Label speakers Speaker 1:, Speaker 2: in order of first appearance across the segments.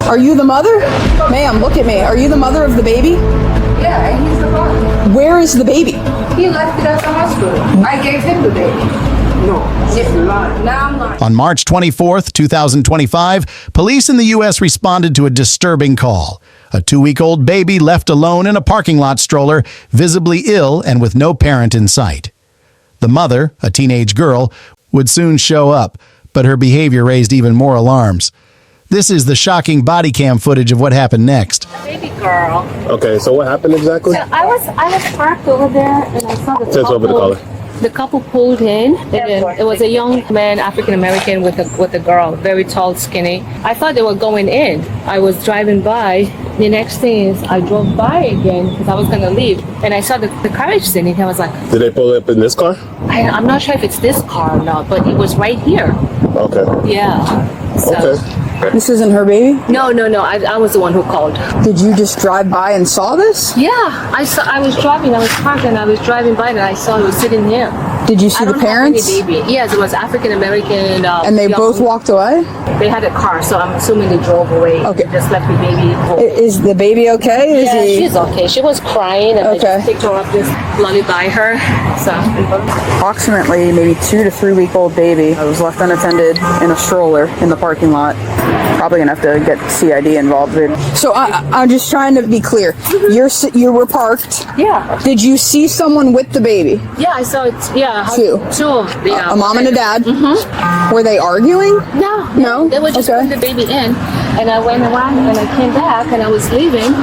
Speaker 1: Are you the mother? Ma'am, look at me. Are you the mother of the baby?
Speaker 2: Yeah, and he's the father.
Speaker 1: Where is the baby?
Speaker 2: He left it at the hospital. I gave him the baby.
Speaker 3: No, she's lying.
Speaker 2: Now I'm lying.
Speaker 4: On March 24th, 2025, police in the U.S. responded to a disturbing call. A 2-week-old baby left alone in a parking lot stroller, visibly ill and with no parent in sight. The mother, a teenage girl, would soon show up, but her behavior raised even more alarms. This is the shocking body cam footage of what happened next.
Speaker 5: Baby girl.
Speaker 6: Okay, so what happened exactly?
Speaker 5: So I was parked over there and I saw the couple pulled in. It was a young man, African American, with a girl, very tall, skinny. I thought they were going in. I was driving by. The next thing is I drove by again because I was gonna leave, and I saw the carriage sitting. I was like,
Speaker 6: did they pull up in this car?
Speaker 5: I'm not sure if it's this car or not, but it was right here.
Speaker 6: Okay.
Speaker 5: Yeah. So.
Speaker 6: Okay.
Speaker 1: This isn't her baby?
Speaker 5: No. I was the one who called.
Speaker 1: Did you just drive by and saw this?
Speaker 5: Yeah, I was driving. I was parked and I was driving by and I saw he was sitting here.
Speaker 1: Did you see the parents?
Speaker 5: Baby. Yes, it was African American.
Speaker 1: And they both walked away?
Speaker 5: They had a car, so I'm assuming they drove away.
Speaker 1: Okay.
Speaker 5: They just left the baby home.
Speaker 1: Is the baby okay?
Speaker 5: Yeah, she's okay. She was crying and I just picked her up, just lullaby her. So.
Speaker 1: Approximately maybe 2 to 3 week old baby was left unattended in a stroller in the parking lot. Probably gonna have to get CID involved. So I'm just trying to be clear. You were parked.
Speaker 5: Yeah.
Speaker 1: Did you see someone with the baby?
Speaker 5: Yeah, I saw it. Yeah.
Speaker 1: Two.
Speaker 5: Yeah.
Speaker 1: A mom and a dad. Mm-hmm. Were they arguing? No.
Speaker 5: They were just putting the baby in, and I went around and I came back and I was leaving,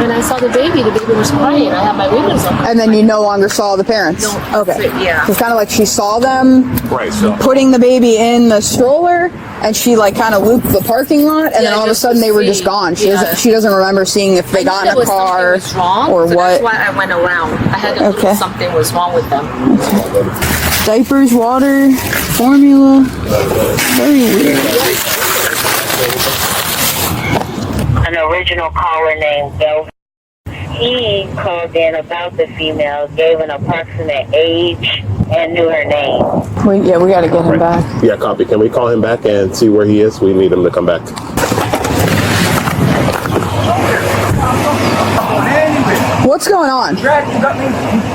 Speaker 5: and I saw the baby. The baby was crying. I had my windows up.
Speaker 1: And then you no longer saw the parents.
Speaker 5: No.
Speaker 1: Okay.
Speaker 5: Yeah.
Speaker 1: So it's kind of like she saw them putting the baby in the stroller, and she like kind of looped the parking lot, and then all of a sudden they were just gone. She doesn't remember seeing if they got in a car or what.
Speaker 5: That's why I went around. I had to look if something was wrong with them.
Speaker 1: Diapers, water, formula. Very weird.
Speaker 7: An original caller named Bill. He called in about the female, gave an approximate age, and knew her name.
Speaker 1: We got to get him back.
Speaker 6: Yeah, copy. Can we call him back and see where he is? We need him to come back.
Speaker 1: What's going on?
Speaker 3: You got me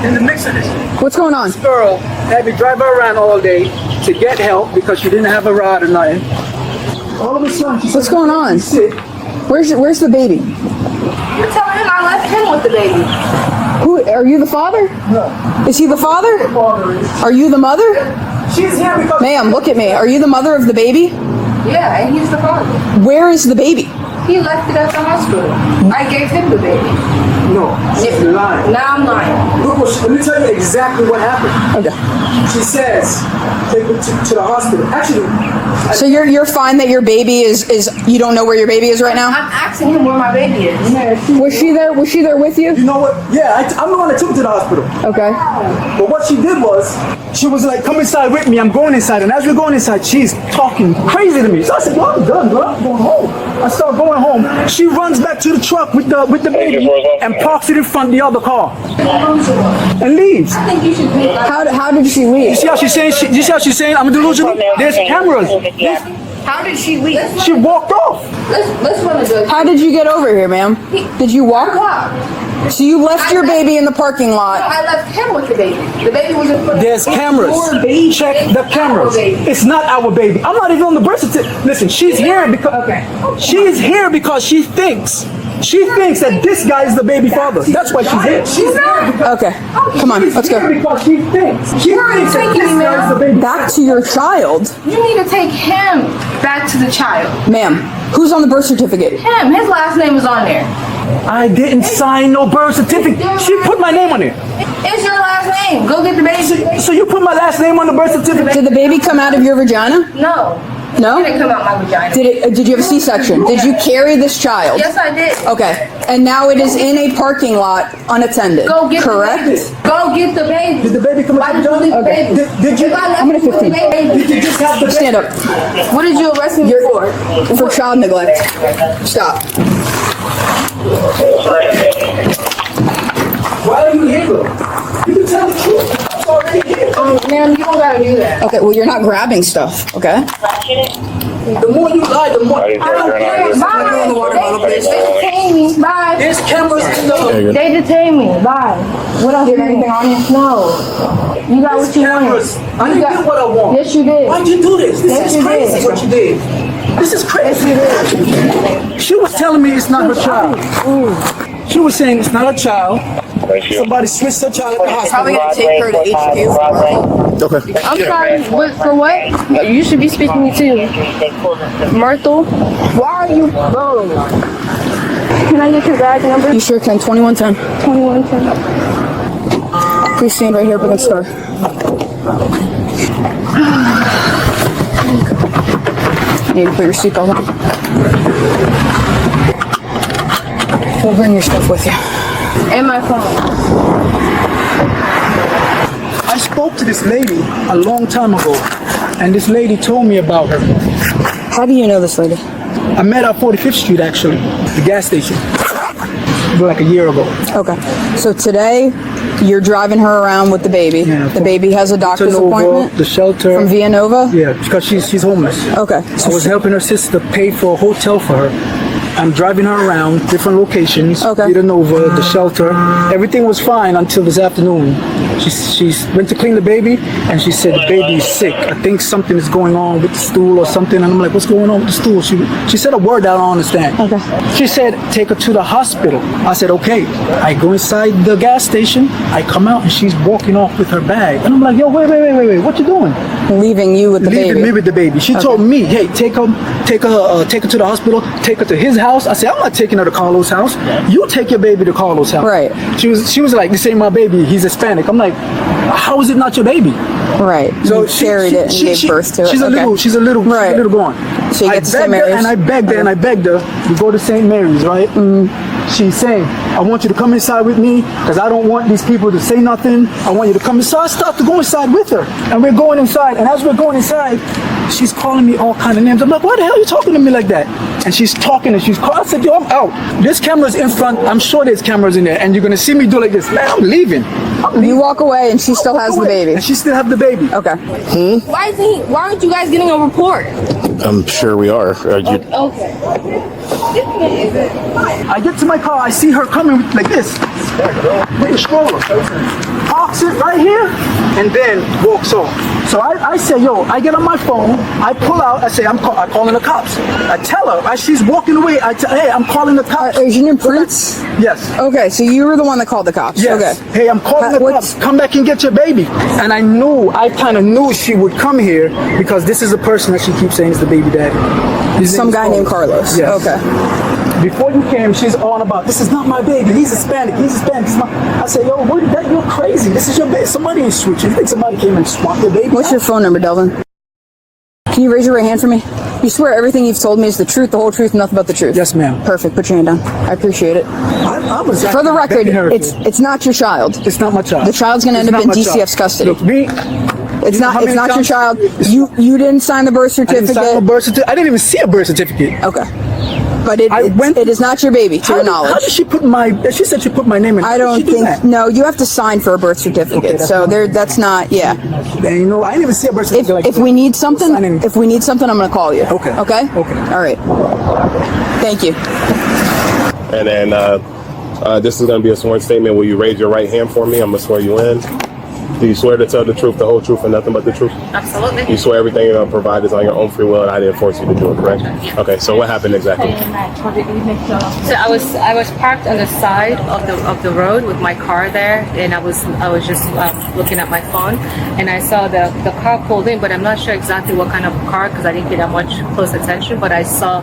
Speaker 3: in the mix of this.
Speaker 1: What's going on?
Speaker 3: This girl had me drive her around all day to get help because she didn't have a ride or nothing. All of a sudden, she said,
Speaker 1: What's going on?
Speaker 3: Sick.
Speaker 1: Where's the baby?
Speaker 2: You're telling him I left him with the baby.
Speaker 1: Who are you? The father?
Speaker 3: No.
Speaker 1: Is he the father?
Speaker 3: The father is.
Speaker 1: Are you the mother?
Speaker 3: She's here because.
Speaker 1: Ma'am, look at me. Are you the mother of the baby?
Speaker 2: Yeah, and he's the father.
Speaker 1: Where is the baby?
Speaker 2: He left it at the hospital. I gave him the baby.
Speaker 3: No, she's lying.
Speaker 2: Now I'm lying.
Speaker 3: Look, let me tell you exactly what happened.
Speaker 1: Okay.
Speaker 3: She says, take her to the hospital. Actually.
Speaker 1: So you're fine that your baby is you don't know where your baby is right now?
Speaker 2: I'm asking him where my baby is.
Speaker 3: Yeah,
Speaker 1: Was she there? Was she there with you?
Speaker 3: You know what? Yeah, I'm the one that took her to the hospital.
Speaker 1: Okay.
Speaker 3: But what she did was, she was like, come inside with me. I'm going inside. And as we're going inside, she's talking crazy to me. So I said, well, I'm done, girl. I'm going home. I start going home. She runs back to the truck with the baby and parks it in front of the other car and leaves.
Speaker 2: I think you should pay.
Speaker 1: How did she leave?
Speaker 3: You see how she's saying? You see how she's saying? I'm delusional. There's cameras.
Speaker 2: How did she leave?
Speaker 3: She walked off.
Speaker 2: Let's run the judge.
Speaker 1: How did you get over here, ma'am? Did you walk? So you left your baby in the parking lot.
Speaker 2: I left him with the baby. The baby was in front of
Speaker 3: There's cameras. Check the cameras. It's not our baby. I'm not even on the birth certificate. Listen, she's here because she's here because she thinks that this guy is the baby father. That's why she's here. She's here because
Speaker 1: Okay. Come on, let's go.
Speaker 3: because she thinks that this guy is the baby.
Speaker 1: Back to your child.
Speaker 2: You need to take him back to the child.
Speaker 1: Ma'am, who's on the birth certificate?
Speaker 2: Him. His last name is on there.
Speaker 3: I didn't sign no birth certificate. She put my name on it.
Speaker 2: It's your last name. Go get the baby.
Speaker 3: So you put my last name on the birth certificate?
Speaker 1: Did the baby come out of your vagina?
Speaker 2: No.
Speaker 1: No?
Speaker 2: It didn't come out my vagina.
Speaker 1: Did you have a C-section? Did you carry this child?
Speaker 2: Yes, I did.
Speaker 1: Okay. And now it is in a parking lot unattended.
Speaker 2: Go get
Speaker 1: correct?
Speaker 2: the baby. Go get the baby.
Speaker 3: Did the baby come out
Speaker 2: Why
Speaker 3: of
Speaker 2: did you leave
Speaker 3: the
Speaker 2: the baby?
Speaker 3: Did you?
Speaker 2: If I left
Speaker 1: I'm gonna
Speaker 2: you with the
Speaker 1: 15.
Speaker 2: baby,
Speaker 3: Did you just have the baby?
Speaker 1: Stand up.
Speaker 2: what did you arrest me for?
Speaker 1: For child neglect. Stop.
Speaker 3: Why are you here, though? You can tell the truth. It's already here.
Speaker 2: Ma'am, you don't gotta do that.
Speaker 1: Okay, well, you're not grabbing stuff, okay?
Speaker 3: The more you lie, the more.
Speaker 7: I don't care.
Speaker 2: Bye. They detain me. Bye.
Speaker 3: There's cameras in the.
Speaker 2: They detain me. Bye. What else? You got anything on you? No. You got what you
Speaker 3: Cameras.
Speaker 2: wanted.
Speaker 3: I didn't get what I want.
Speaker 2: Yes, you did.
Speaker 3: Why'd you do this? This
Speaker 2: Yes,
Speaker 3: is
Speaker 2: you
Speaker 3: crazy
Speaker 2: did.
Speaker 3: what you did. This is crazy. She was telling me it's not her child. She was saying it's not her child. Somebody switched her child at the hospital.
Speaker 1: Probably gonna take her to HQ.
Speaker 6: Okay.
Speaker 2: I'm sorry, but for what? You should be speaking to Myrtle. Why are you? Can I get your badge number?
Speaker 1: You sure can. 2110.
Speaker 2: 2110.
Speaker 1: Please stand right here up against her. You need to put your seatbelt on. We'll bring your stuff with you.
Speaker 2: And my phone.
Speaker 3: I spoke to this lady a long time ago, and this lady told me about her.
Speaker 1: How do you know this lady?
Speaker 3: I met her at 45th Street, actually, the gas station, like a year ago.
Speaker 1: Okay. So today, you're driving her around with the baby.
Speaker 3: Yeah,
Speaker 1: The baby has a doctor's
Speaker 3: Nova,
Speaker 1: appointment
Speaker 3: the shelter.
Speaker 1: from Villanova?
Speaker 3: Yeah, because she's homeless.
Speaker 1: Okay.
Speaker 3: I was helping her sister pay for a hotel for her. I'm driving her around different locations.
Speaker 1: Okay.
Speaker 3: Villanova, the shelter. Everything was fine until this afternoon. She went to clean the baby, and she said the baby is sick. I think something is going on with the stool or something. And I'm like, what's going on with the stool? She said a word I don't understand.
Speaker 1: Okay.
Speaker 3: She said, take her to the hospital. I said, okay. I go inside the gas station. I come out, and she's walking off with her bag. And I'm like, yo, wait. What you doing?
Speaker 1: Leaving you with the
Speaker 3: Leaving
Speaker 1: baby.
Speaker 3: me with the baby. She told me, hey, take her to the hospital, take her to his house. I said, I'm not taking her to Carlos' house. You take your baby to Carlos' house.
Speaker 1: Right.
Speaker 3: She was like, this ain't my baby. He's Hispanic. I'm like, how is it not your baby?
Speaker 1: Right.
Speaker 3: So
Speaker 1: You carried it and gave birth to it.
Speaker 3: She's a little
Speaker 1: Right.
Speaker 3: gone.
Speaker 1: So you get to St. Mary's.
Speaker 3: I begged her. We go to St. Mary's, right? She's saying, I want you to come inside with me because I don't want these people to say nothing. I want you to come inside. I start to go inside with her. And we're going inside. And as we're going inside, she's calling me all kind of names. I'm like, why the hell are you talking to me like that? And she's talking and she's calling. I said, yo, I'm out. There's cameras in front. I'm sure there's cameras in there. And you're going to see me do like this. Man, I'm leaving.
Speaker 1: You walk away and she still has the baby.
Speaker 3: And she still have the baby.
Speaker 1: Okay.
Speaker 2: Why aren't you guys getting a report?
Speaker 6: I'm sure we are.
Speaker 2: Okay.
Speaker 3: I get to my car, I see her coming like this, with a stroller. Parks it right here, and then walks off. So I say, yo, I get on my phone, I pull out, I say, I'm calling the cops. I tell her, as she's walking away, hey, I'm calling the cops.
Speaker 1: Is your name Prince?
Speaker 3: Yes.
Speaker 1: Okay, so you were the one that called the cops.
Speaker 3: Yes.
Speaker 1: Okay.
Speaker 3: Hey, I'm calling the cops. Come back and get your baby. And I kind of knew she would come here because this is the person that she keeps saying is the baby daddy.
Speaker 1: Some guy named Carlos.
Speaker 3: Yes.
Speaker 1: Okay.
Speaker 3: Before you came, she's on about, this is not my baby. He's Hispanic. I said, yo, you're crazy. This is your baby. Somebody ain't switching. You think somebody came and swapped your baby?
Speaker 1: What's your phone number, Delvin? Can you raise your right hand for me? You swear everything you've told me is the truth, the whole truth, nothing but the truth?
Speaker 3: Yes, ma'am.
Speaker 1: Perfect. Put your hand down. I appreciate it.
Speaker 3: I was
Speaker 1: For the record,
Speaker 3: begging her.
Speaker 1: it's not your child.
Speaker 3: It's not my child.
Speaker 1: The child's going to end up in DCF's custody.
Speaker 3: Look, me.
Speaker 1: It's not your child. You didn't sign the birth
Speaker 3: I didn't
Speaker 1: certificate.
Speaker 3: sign a birth certificate. I didn't even see a birth certificate.
Speaker 1: Okay. But it is not your baby, to your knowledge.
Speaker 3: How did she put she said she put my name in.
Speaker 1: I don't think, no, you have to sign for a birth certificate.
Speaker 3: Okay,
Speaker 1: so that's not, yeah.
Speaker 3: And you know, I didn't even see a birth certificate.
Speaker 1: If we need something, I'm going to call you.
Speaker 3: Okay.
Speaker 1: Okay?
Speaker 3: Okay.
Speaker 1: All right. Thank you.
Speaker 6: And then this is going to be a sworn statement. Will you raise your right hand for me? I'm going to swear you in. Do you swear to tell the truth, the whole truth, and nothing but the truth?
Speaker 5: Absolutely.
Speaker 6: You swear everything you're going to provide is on your own free will, and I didn't force you to do it, correct?
Speaker 5: Yeah.
Speaker 6: Okay, so what happened exactly?
Speaker 5: So I was parked on the side of the road with my car there, and I was just looking at my phone, and I saw the car pulled in, but I'm not sure exactly what kind of car because I didn't pay that much close attention. But I saw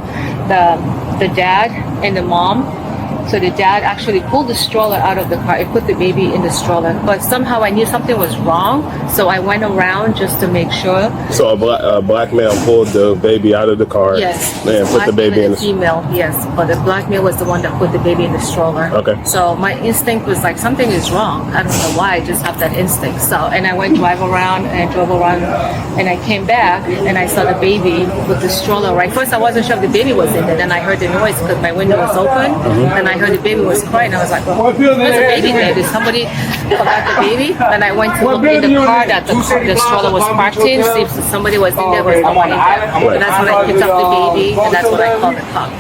Speaker 5: the dad and the mom. So the dad actually pulled the stroller out of the car and put the baby in the stroller. But somehow I knew something was wrong, so I went around just to make sure.
Speaker 6: So a black male pulled the baby out of the car.
Speaker 5: Yes.
Speaker 6: And put the baby in the
Speaker 5: female. Yes, but the black male was the one that put the baby in the stroller.
Speaker 6: Okay.
Speaker 5: So my instinct was like something is wrong. I don't know why. I just have that instinct. So and I went drove around, and I came back and I saw the baby with the stroller. Right. First I wasn't sure if the baby was in there. Then I heard the noise because my window was open, and I I heard the baby was crying. I was like, well, there's a baby there. Did somebody forgot the baby? And I went to look in the car that the stroller was parked in, see if somebody was in there, was nobody there. So that's when I picked up the baby, and that's when I called the cop.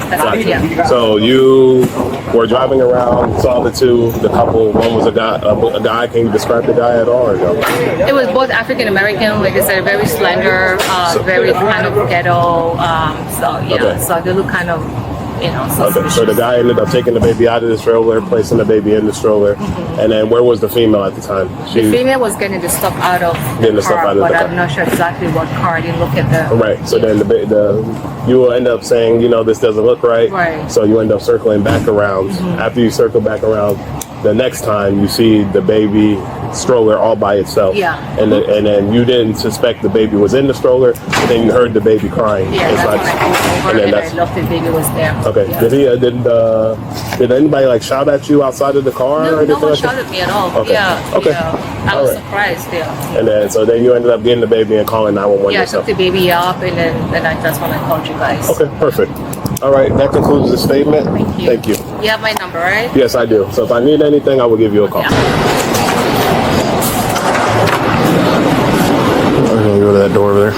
Speaker 5: Yeah.
Speaker 6: So you were driving around, saw the two, the couple. One was a guy. Can you describe the guy at all, or no?
Speaker 5: It was both African American, like I said, very slender, very kind of ghetto. So they look kind of,
Speaker 6: So the guy ended up taking the baby out of the stroller, placing the baby in the stroller, and then where was the female at the time?
Speaker 5: The female was getting the stuff out of the car, but I'm not sure exactly what car. I didn't look at the...
Speaker 6: Right, so then you will end up saying, this doesn't look right.
Speaker 5: Right.
Speaker 6: So you end up circling back around. After you circle back around, the next time you see the baby stroller all by itself.
Speaker 5: Yeah.
Speaker 6: And then you didn't suspect the baby was in the stroller, and then you heard the baby crying.
Speaker 5: Yeah, that's when I came over and I looked, the baby was there.
Speaker 6: Okay. Yeah. Did anybody like shout at you outside of the car?
Speaker 5: No,
Speaker 6: or
Speaker 5: no one
Speaker 6: like
Speaker 5: shouted at me at all.
Speaker 6: Okay.
Speaker 5: Yeah.
Speaker 6: Okay.
Speaker 5: Yeah. I was surprised. Yeah.
Speaker 6: And then you ended up getting the baby and calling 911
Speaker 5: Yeah, I
Speaker 6: yourself.
Speaker 5: took the baby up, and that's when I called you guys.
Speaker 6: Okay, perfect. All right, that concludes the statement.
Speaker 5: Thank you. You have my number, right?
Speaker 6: Yes, I do. So if I need anything, I will give you a call.
Speaker 5: Yeah.
Speaker 6: I'm gonna go to that door over there.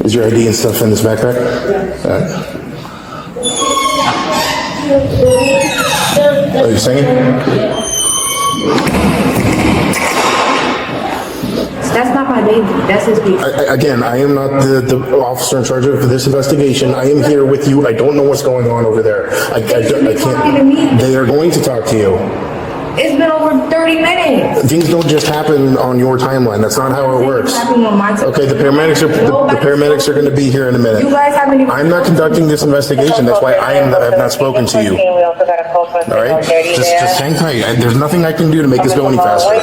Speaker 6: Is your ID and stuff in this backpack? All right. Are you singing?
Speaker 8: That's not my baby. That's his baby.
Speaker 6: Again, I am not the officer in charge of this investigation. I am here with you. I don't know what's going on over there. I can't.
Speaker 8: Talking to me.
Speaker 6: They are going to talk to you.
Speaker 8: It's been over 30 minutes.
Speaker 6: Things don't just happen on your timeline. That's not how it works. Okay, the paramedics are going to be here in a minute.
Speaker 8: You guys haven't even.
Speaker 6: I'm not conducting this investigation. That's why I have not spoken to you. All right, just hang tight. There's nothing I can do to make this go any faster.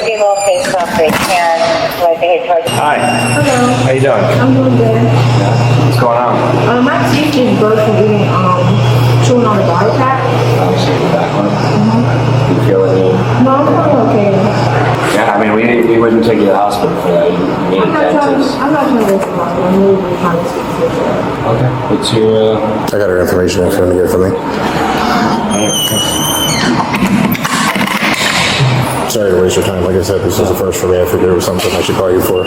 Speaker 9: Hi.
Speaker 8: Hello.
Speaker 9: How you doing?
Speaker 8: I'm doing good.
Speaker 9: What's going on?
Speaker 8: My teeth just broke from eating chewing on the bodycam.
Speaker 9: You feel any?
Speaker 8: No, I'm feeling okay.
Speaker 9: Yeah, I mean, we wouldn't take you to the hospital for that. You need a dentist.
Speaker 8: I'm not trying to waste my time. I'm really trying to speak to you.
Speaker 9: Okay. What's your?
Speaker 6: I got her information if you want to get it from me. Sorry to waste your time. Like I said, this is the first for me. I figured it was something I should call you for.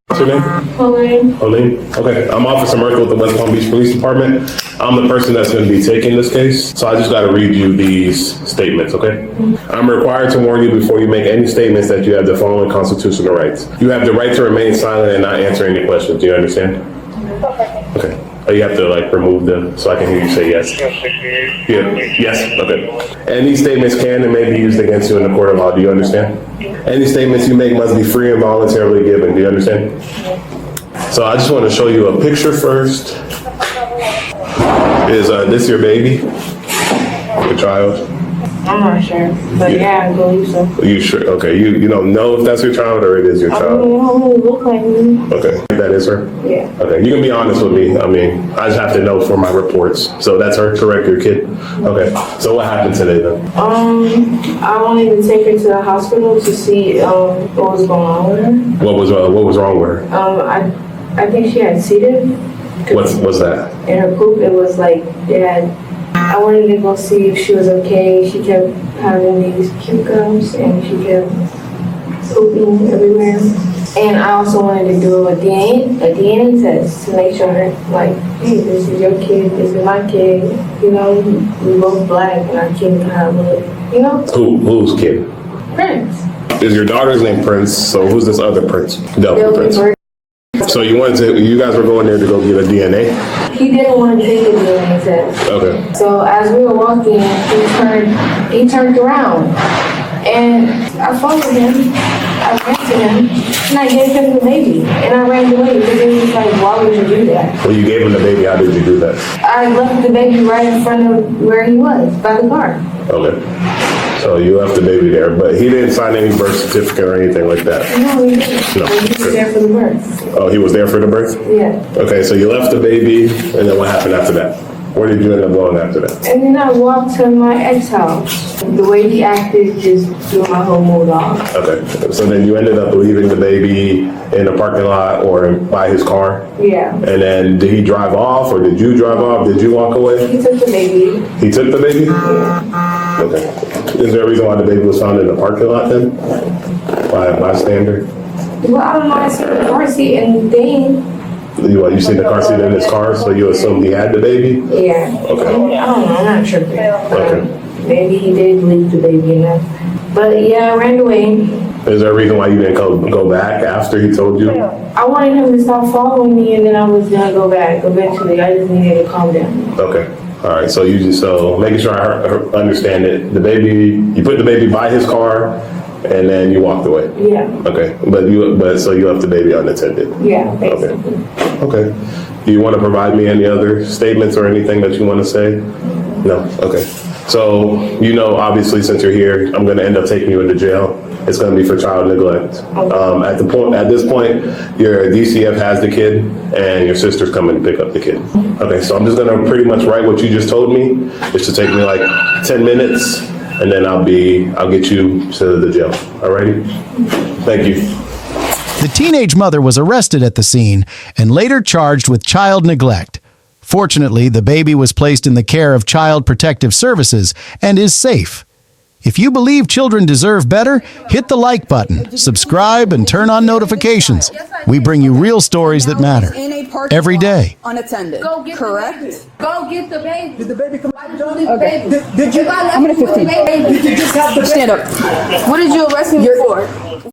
Speaker 6: What's your name? Pauline. Okay, I'm Officer Merkel with the West Palm Beach Police Department. I'm the person that's going to be taking this case, so I just got to read you these statements, okay? I'm required to warn you before you make any statements that you have the following constitutional rights. You have the right to remain silent and not answer any questions. Do you understand? Okay. Oh, you have to remove them so I can hear you say yes. Yeah. Yes. Okay. Any statements can and may be used against you in the court of law. Do you understand? Any statements you make must be free and voluntarily given. Do you understand? So I just want to show you a picture first. Is this your baby? Your child?
Speaker 8: I'm not sure, but yeah, I believe so.
Speaker 6: You sure? Okay. You don't know if that's your child or it is your child?
Speaker 8: I don't really look like me.
Speaker 6: Okay. That is her?
Speaker 8: Yeah.
Speaker 6: Okay. You can be honest with me. I mean, I just have to know for my reports. So that's her, correct? Your kid? Okay. So what happened today then?
Speaker 8: I wanted to take her to the hospital to see what was going on with her.
Speaker 6: What was wrong with her?
Speaker 8: I think she had C. diff.
Speaker 6: What's that?
Speaker 8: In her poop, it was like I wanted to go see if she was okay. She kept having these cute gums and she kept pooping everywhere. And I also wanted to do a DNA test to make sure, hey, this is your kid, this is my kid. We both black and our kid have
Speaker 6: Who's kid?
Speaker 8: Prince.
Speaker 6: Is your daughter's name Prince? So who's this other Prince? Delvin Prince. So you guys were going there to go get a DNA?
Speaker 8: He didn't want to take the DNA test.
Speaker 6: Okay.
Speaker 8: So as we were walking, he turned around. And I followed him. I ran to him. And I gave him the baby. And I ran away because he was like, why would you do that?
Speaker 6: When you gave him the baby, how did you do that?
Speaker 8: I left the baby right in front of where he was, by the car.
Speaker 6: Okay. So you left the baby there, but he didn't sign any birth certificate or anything like that?
Speaker 8: No, he didn't.
Speaker 6: No.
Speaker 8: He was there for the birth.
Speaker 6: Oh, he was there for the birth?
Speaker 8: Yeah.
Speaker 6: Okay, so you left the baby, and then what happened after that? Where did you end up going after that?
Speaker 8: And then I walked to my ex house. The way he acted just threw my whole mood off.
Speaker 6: Okay, so then you ended up leaving the baby in a parking lot or by his car?
Speaker 8: Yeah.
Speaker 6: And then did he drive off or did you drive off? Did you walk away?
Speaker 8: He took the baby.
Speaker 6: He took the baby?
Speaker 8: Yeah.
Speaker 6: Okay. Is there a reason why the baby was found in the parking lot then? By a bystander?
Speaker 8: Well, I don't know. I seen the car seat and thing.
Speaker 6: You seen the car seat in his car, so you assumed he had the baby?
Speaker 8: Yeah.
Speaker 6: Okay.
Speaker 8: I don't know. I'm not tripping.
Speaker 6: Okay.
Speaker 8: Maybe he did leave the baby in there. But yeah, I ran away.
Speaker 6: Is there a reason why you didn't go back after he told you?
Speaker 8: I wanted him to stop following me, and then I was gonna go back eventually. I just needed to calm down.
Speaker 6: Okay. All right. So making sure I understand it. The baby, you put the baby by his car, and then you walked away.
Speaker 8: Yeah.
Speaker 6: Okay. So you left the baby unattended.
Speaker 8: Yeah, basically.
Speaker 6: Okay. Do you want to provide me any other statements or anything that you want to say? No. Okay. So obviously, since you're here, I'm going to end up taking you into jail. It's going to be for child neglect. At this point, your DCF has the kid, and your sister's coming to pick up the kid. Okay, so I'm just going to pretty much write what you just told me. It should take me like 10 minutes, and then I'll get you to the jail. Alrighty? Thank you.
Speaker 4: The teenage mother was arrested at the scene and later charged with child neglect. Fortunately, the baby was placed in the care of Child Protective Services and is safe. If you believe children deserve better, hit the like button, subscribe, and turn on notifications. We bring you real stories that matter every day.
Speaker 1: Unattended.
Speaker 2: Go get
Speaker 1: Correct?
Speaker 2: Go get the baby.
Speaker 3: Did the baby come out, John?
Speaker 1: Okay.
Speaker 3: Did you?
Speaker 1: I'm gonna 15.
Speaker 3: Did you just have the baby?
Speaker 1: Stand up.
Speaker 2: What did you arrest me for?